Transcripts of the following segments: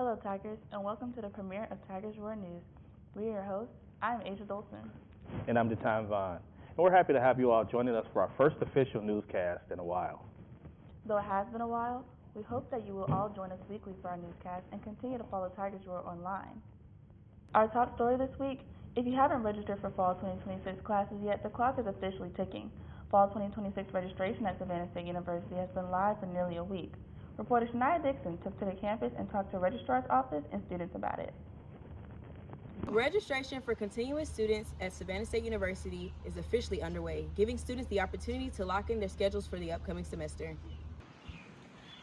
Hello, Tigers, and welcome to the premiere of Tigers Roar News. We are your hosts. I'm Dolson. And I'm Daton, Vaughn. And we're happy to have you all joining us for our first official newscast in a while. Though it has been a while, we hope that you will all join us weekly for our newscast and continue to follow Tigers Roar online. Our top story this week: if you haven't registered for Fall 2026 classes yet, the clock is officially ticking. Fall 2026 registration at Savannah State University has been live for nearly a week. Reporter Shania Dixon took to the campus and talked to registrar's office and students about it. Registration for continuing students at Savannah State University is officially underway, giving students the opportunity to lock in their schedules for the upcoming semester.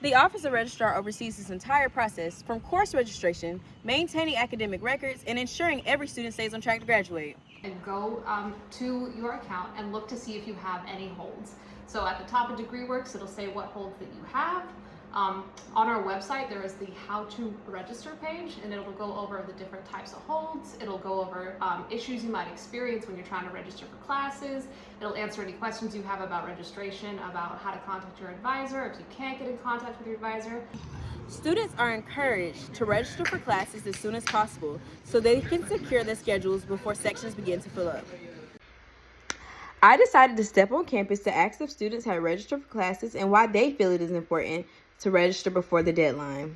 The Office of Registrar oversees this entire process, from course registration, maintaining academic records, and ensuring every student stays on track to graduate. And go to your account and look to see if you have any holds. So at the top of DegreeWorks, it'll say what holds that you have. On our website, there is the How to Register page, and it'll go over the different types of holds. It'll go over issues you might experience when you're trying to register for classes. It'll answer any questions you have about registration, about how to contact your advisor, if you can't get in contact with your advisor. Students are encouraged to register for classes as soon as possible so they can secure their schedules before sections begin to fill up. I decided to step on campus to ask if students had registered for classes and why they feel it is important to register before the deadline.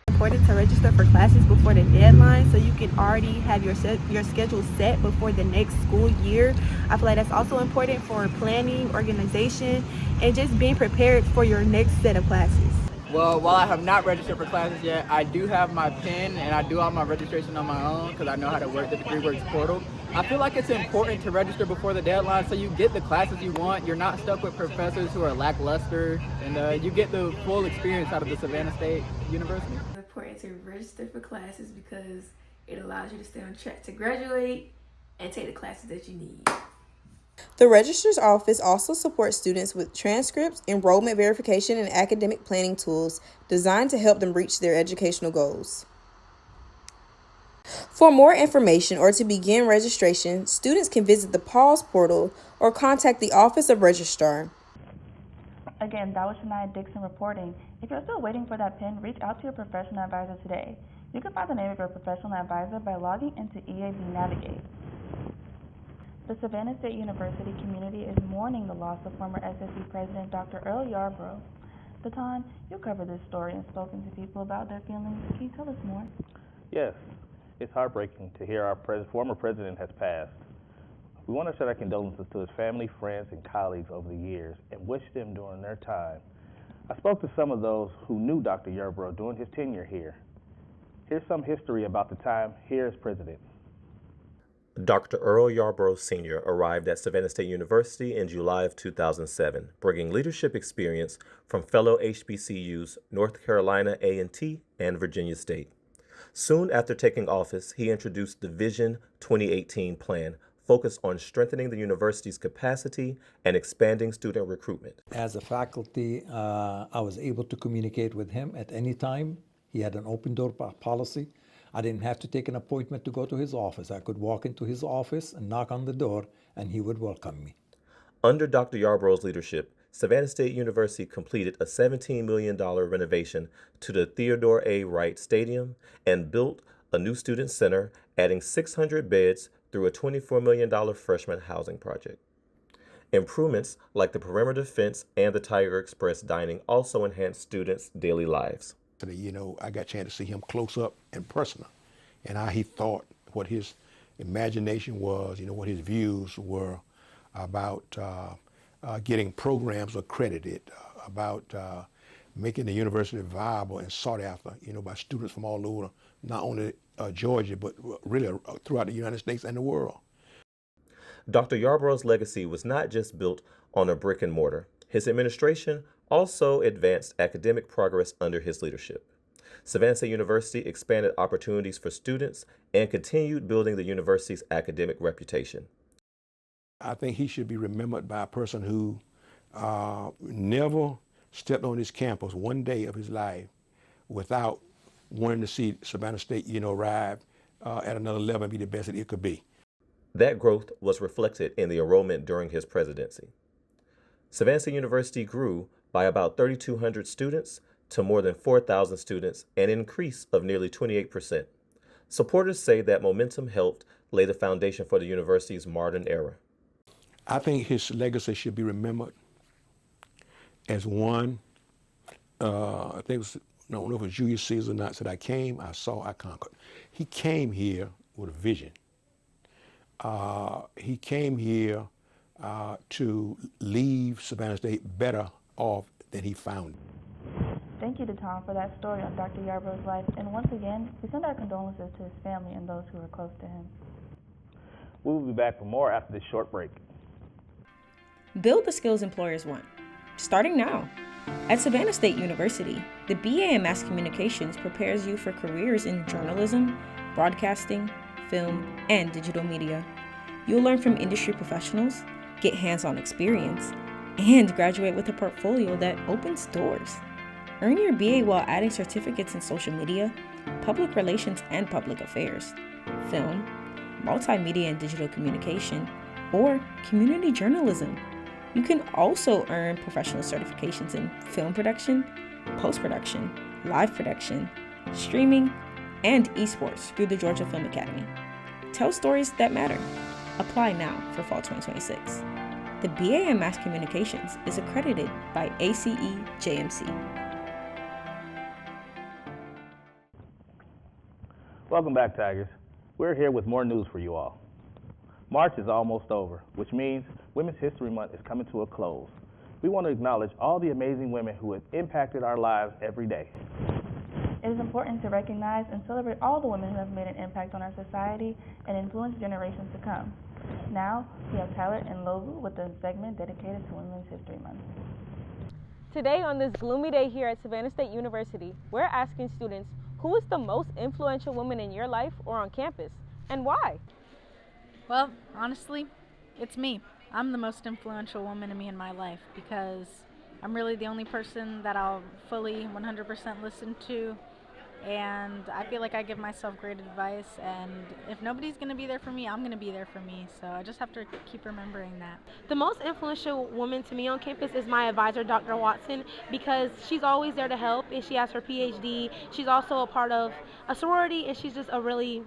Important to register for classes before the deadline so you can already have your schedule set before the next school year. I feel like that's also important for planning, organization, and just being prepared for your next set of classes. Well, while I have not registered for classes yet, I do have my PIN and I do all my registration on my own because I know how to work the DegreeWorks portal. I feel like it's important to register before the deadline so you get the classes you want. You're not stuck with professors who are lackluster, and you get the full experience out of the Savannah State University. It's important to register for classes because it allows you to stay on track to graduate and take the classes that you need. The Registrar's Office also supports students with transcripts, enrollment verification, and academic planning tools designed to help them reach their educational goals. For more information or to begin registration, students can visit the PAUSE portal or contact the Office of Registrar. Again, that was Shania Dixon reporting. If you're still waiting for that PIN, reach out to your professional advisor today. You can find the name of your professional advisor by logging into EAB Navigate. The Savannah State University community is mourning the loss of former SSU President Dr. Earl Yarbourgh. Daton, you covered this story and spoken to people about their feelings. Can you tell us more? Yes, it's heartbreaking to hear our former president has passed. We want to send our condolences to his family, friends, and colleagues over the years and wish them during their time. I spoke to some of those who knew Dr. Yarbourgh during his tenure here. Here's some history about the time here as president. Dr. Earl Yarbourgh Sr. arrived at Savannah State University in July of 2007, bringing leadership experience from fellow HBCUs North Carolina A&T and Virginia State. Soon after taking office, he introduced the Vision 2018 plan, focused on strengthening the university's capacity and expanding student recruitment. As a faculty, I was able to communicate with him at any time. He had an open door policy. I didn't have to take an appointment to go to his office. I could walk into his office and knock on the door, and he would welcome me. Under Dr. Yarborough's leadership, Savannah State University completed a $17 million renovation to the Theodore A. Wright Stadium and built a new student center, adding 600 beds through a $24 million freshman housing project. Improvements like the perimeter fence and the Tiger Express dining also enhanced students' daily lives. You know, I got a chance to see him close up and personal, and how he thought, what his imagination was, you know, what his views were about getting programs accredited, about making the university viable and sought after, you know, by students from all over, not only Georgia, but really throughout the United States and the world. Dr. Yarborough's legacy was not just built on a brick and mortar. His administration also advanced academic progress under his leadership. Savannah State University expanded opportunities for students and continued building the university's academic reputation. I think he should be remembered by a person who never stepped on his campus one day of his life without wanting to see Savannah State, you know, arrive at another level and be the best that it could be. That growth was reflected in the enrollment during his presidency. Savannah State University grew by about 3,200 students to more than 4,000 students, an increase of nearly 28%. Supporters say that momentum helped lay the foundation for the university's modern era. I think his legacy should be remembered as one, I think it was, I don't know if it was Julius Caesar or not, said, I came, I saw, I conquered. He came here with a vision. He came here to leave Savannah State better off than he found it. Thank you, Daton, for that story on Dr. Yarbourgh's life. And once again, we send our condolences to his family and those who are close to him. We will be back for more after this short break. Build the skills employers want. Starting now. At Savannah State University, the BA in Mass Communications prepares you for careers in journalism, broadcasting, film, and digital media. You'll learn from industry professionals, get hands-on experience, and graduate with a portfolio that opens doors. Earn your BA while adding certificates in social media, public relations and public affairs, film, multimedia and digital communication, or community journalism. You can also earn professional certifications in film production, post-production, live production, streaming, and esports through the Georgia Film Academy. Tell stories that matter. Apply now for fall 2026. The BA in Mass Communications is accredited by ACE-JMC. Welcome back, Tigers. We're here with more news for you all. March is almost over, which means Women's History Month is coming to a close. We want to acknowledge all the amazing women who have impacted our lives every day. It is important to recognize and celebrate all the women who have made an impact on our society and influenced generations to come. Now, we have Tyler and Lovu with a segment dedicated to Women's History Month. Today, on this gloomy day here at Savannah State University, we're asking students, who is the most influential woman in your life or on campus, and why? Well, honestly, it's me. I'm the most influential woman to me in my life because I'm really the only person that I'll fully 100% listen to, and I feel like I give myself great advice, and if nobody's going to be there for me, I'm going to be there for me, so I just have to keep remembering that. The most influential woman to me on campus is my advisor, Dr. Watson, because she's always there to help, and she has her PhD. She's also a part of a sorority, and she's just a really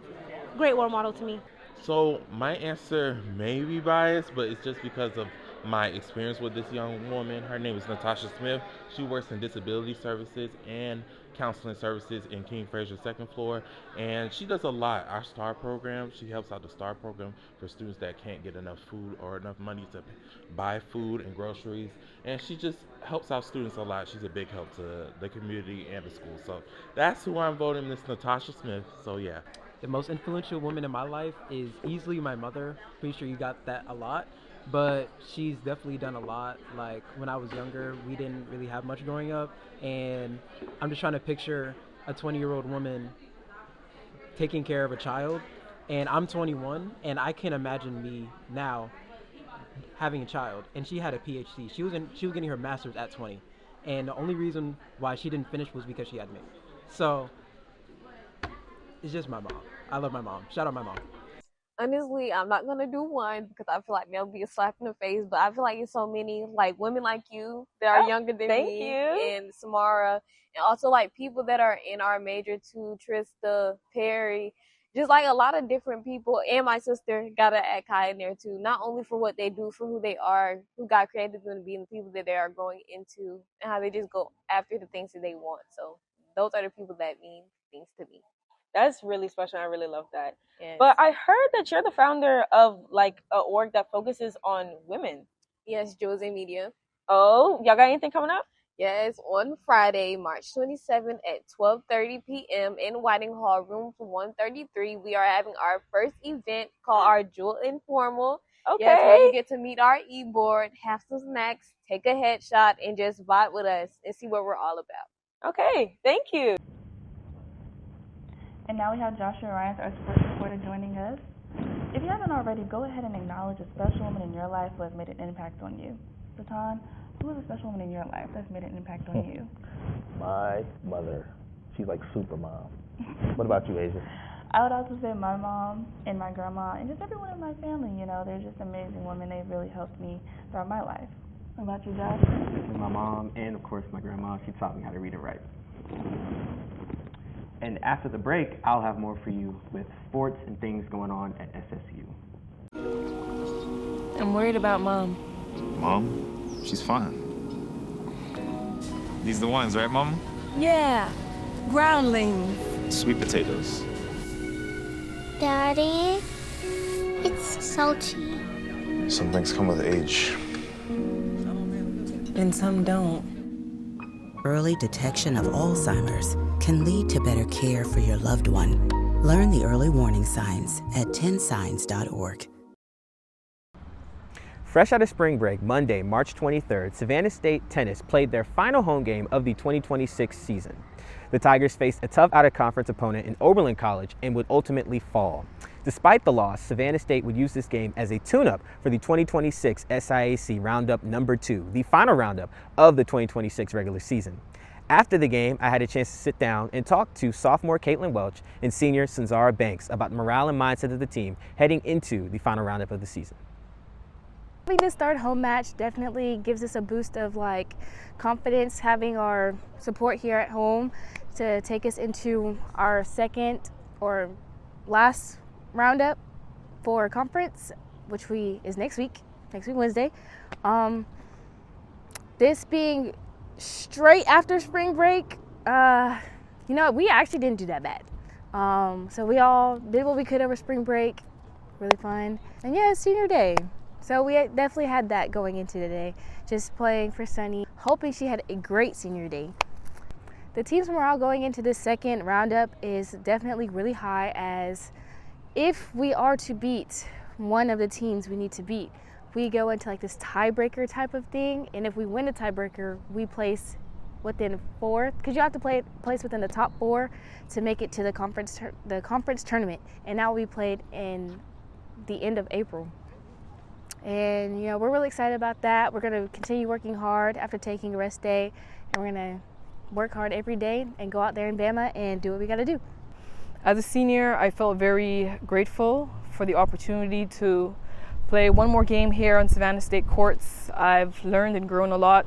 great role model to me. So my answer may be biased, but it's just because of my experience with this young woman. Her name is Natasha Smith. She works in disability services and counseling services in King Fraser's second floor, and she does a lot. Our STAR program, she helps out the STAR program for students that can't get enough food or enough money to buy food and groceries, and she just helps out students a lot. She's a big help to the community and the school, so that's who I'm voting, Miss Natasha Smith. So yeah. The most influential woman in my life is easily my mother. Pretty sure you got that a lot, but she's definitely done a lot. Like when I was younger, we didn't really have much growing up, and I'm just trying to picture a 20-year-old woman taking care of a child, and I'm 21, and I can imagine me now having a child, and she had a PhD. She was getting her master's at 20, and the only reason why she didn't finish was because she had me. So it's just my mom. I love my mom. Shout out my mom. Honestly, I'm not gonna do one because I feel like that'll be a slap in the face. But I feel like there's so many like women like you that are younger than me, and Samara, and also like people that are in our major too, Trista, Perry, just like a lot of different people. And my sister gotta add Kai in there too, not only for what they do, for who they are, who God created them to be, and the people that they are growing into, and how they just go after the things that they want. So those are the people that mean things to me. That's really special. I really love that. Yes. But I heard that you're the founder of like a org that focuses on women. Yes, Jose Media. Oh, y'all got anything coming up? Yes, on Friday, March 27th at 12:30 p.m. in Whiting Hall, room 133, we are having our first event called our Jewel Informal. Okay. Yes, where you get to meet our e-board, have some snacks, take a headshot, and just vibe with us and see what we're all about. Okay, thank you. And now we have Joshua Ryans, our sports reporter, joining us. If you haven't already, go ahead and acknowledge a special woman in your life who has made an impact on you. Daton, who is a special woman in your life that's made an impact on you? My mother. She's like super mom. What about you, Asia? I would also say my mom and my grandma and just everyone in my family. You know, they're just amazing women. They've really helped me throughout my life. What about you, Josh? My mom and, of course, my grandma. She taught me how to read and write. And after the break, I'll have more for you with sports and things going on at SSU. I'm worried about Mom. Mom? She's fine. These the ones, right, Mom? Yeah, groundlings. Sweet potatoes. Daddy, it's salty. Some things come with age. And some don't. Early detection of Alzheimer's can lead to better care for your loved one. Learn the early warning signs at 10signs.org. Fresh out of spring break, Monday, March 23rd, Savannah State Tennis played their final home game of the 2026 season. The Tigers faced a tough out-of-conference opponent in Oberlin College and would ultimately fall. Despite the loss, Savannah State would use this game as a tune-up for the 2026 SIAC Roundup number 2, the final roundup of the 2026 regular season. After the game, I had a chance to sit down and talk to sophomore Caitlin Welch and senior Sanzara Banks about the morale and mindset of the team heading into the final roundup of the season. Having this third home match definitely gives us a boost of confidence, having our support here at home to take us into our second or last roundup for conference, which is next week Wednesday. This being straight after spring break, we actually didn't do that bad. So we all did what we could over spring break, really fun. And yeah, it's senior day. So we definitely had that going into today, just playing for Sunny, hoping she had a great senior day. The team's morale going into this second roundup is definitely really high, as if we are to beat one of the teams we need to beat, we go into this tiebreaker type of thing, and if we win the tiebreaker, we place within 4, because you have to place within the top 4 to make it to the conference tournament, and that will be played in the end of April. And we're really excited about that. We're going to continue working hard after taking a rest day, and we're going to work hard every day and go out there in Bama and do what we got to do. As a senior, I felt very grateful for the opportunity to play one more game here on Savannah State courts. I've learned and grown a lot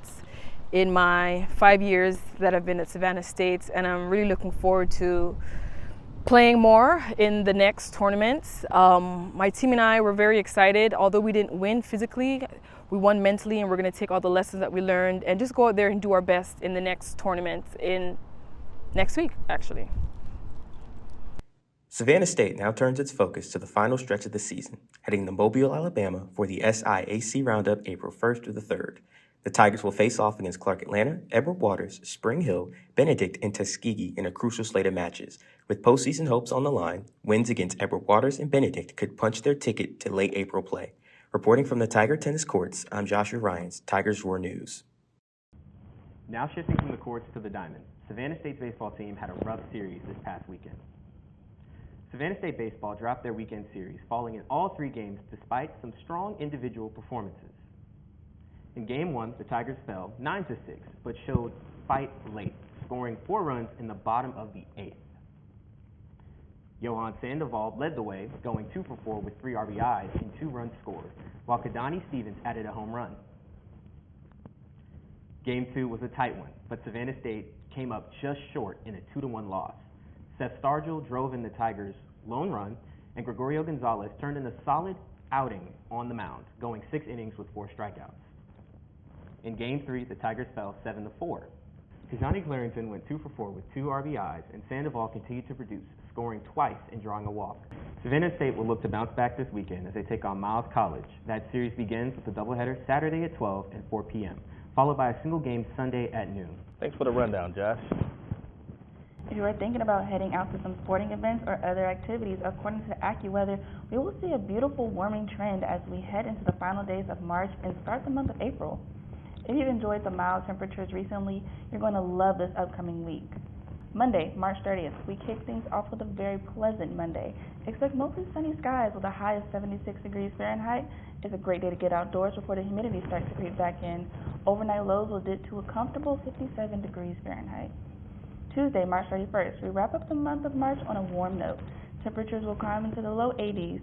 in my 5 years that I've been at Savannah State, and I'm really looking forward to playing more in the next tournaments. My team and I were very excited. Although we didn't win physically, we won mentally, and we're going to take all the lessons that we learned and just go out there and do our best in the next tournament next week, actually. Savannah State now turns its focus to the final stretch of the season, heading to Mobile, Alabama for the SIAC Roundup April 1st through the 3rd. The Tigers will face off against Clark Atlanta, Edward Waters, Spring Hill, Benedict, and Tuskegee in a crucial slate of matches. With postseason hopes on the line, wins against Edward Waters and Benedict could punch their ticket to late April play. Reporting from the Tiger Tennis Courts, I'm Joshua Ryans, Tigers Roar News. Now shifting from the courts to the diamond, Savannah State's baseball team had a rough series this past weekend. Savannah State baseball dropped their weekend series, falling in all 3 games despite some strong individual performances. In Game 1, the Tigers fell 9-6, but showed fight late, scoring 4 runs in the bottom of the 8th. Johan Sandoval led the way, going 2 for 4 with 3 RBIs and 2 runs scored, while Kadani Stevens added a home run. Game 2 was a tight one, but Savannah State came up just short in a 2-1 loss. Seth Stargell drove in the Tigers' lone run, and Gregorio Gonzalez turned in a solid outing on the mound, going 6 innings with 4 strikeouts. In Game 3, the Tigers fell 7-4. Kajani Clarington went 2 for 4 with 2 RBIs, and Sandoval continued to produce, scoring twice and drawing a walk. Savannah State will look to bounce back this weekend as they take on Miles College. That series begins with a doubleheader Saturday at 12 and 4 p.m., followed by a single game Sunday at noon. Thanks for the rundown, Josh. If you are thinking about heading out to some sporting events or other activities, according to AccuWeather, we will see a beautiful warming trend as we head into the final days of March and start the month of April. If you've enjoyed the mild temperatures recently, you're going to love this upcoming week. Monday, March 30th, we kick things off with a very pleasant Monday. Expect mostly sunny skies with a high of 76 degrees Fahrenheit. It's a great day to get outdoors before the humidity starts to creep back in. Overnight lows will dip to a comfortable 57 degrees Fahrenheit. Tuesday, March 31st, we wrap up the month of March on a warm note. Temperatures will climb into the low 80s,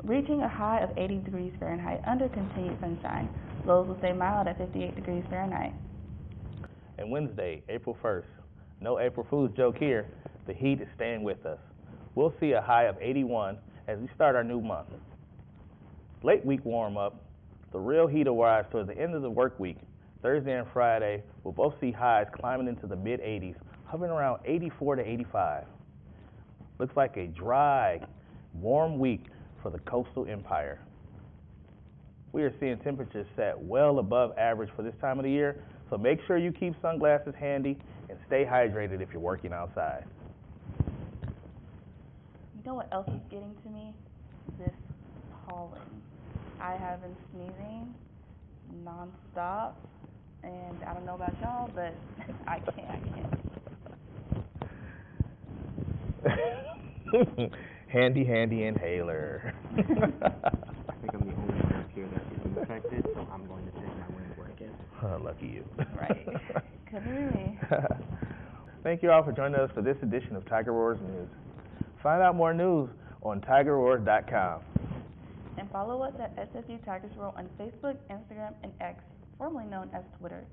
reaching a high of 80 degrees Fahrenheit under continued sunshine. Lows will stay mild at 58 degrees Fahrenheit. And Wednesday, April 1st, no April Fool's joke here, the heat is staying with us. We'll see a high of 81 as we start our new month. Late week warm up, the real heat will rise towards the end of the work week. Thursday and Friday will both see highs climbing into the mid-80s, hovering around 84 to 85. Looks like a dry, warm week for the coastal empire. We are seeing temperatures set well above average for this time of the year, so make sure you keep sunglasses handy and stay hydrated if you're working outside. You know what else is getting to me? This pollen. I have been sneezing nonstop, and I don't know about y'all, but I can't. Handy inhaler. I think I'm the only one here that is infected, so I'm going to take my win for again. Lucky you. Right. Couldn't be me. Thank you all for joining us for this edition of Tiger Roars News. Find out more news on tigerroars.com. And follow us at SSU Tigers Roar on Facebook, Instagram, and X, formerly known as Twitter.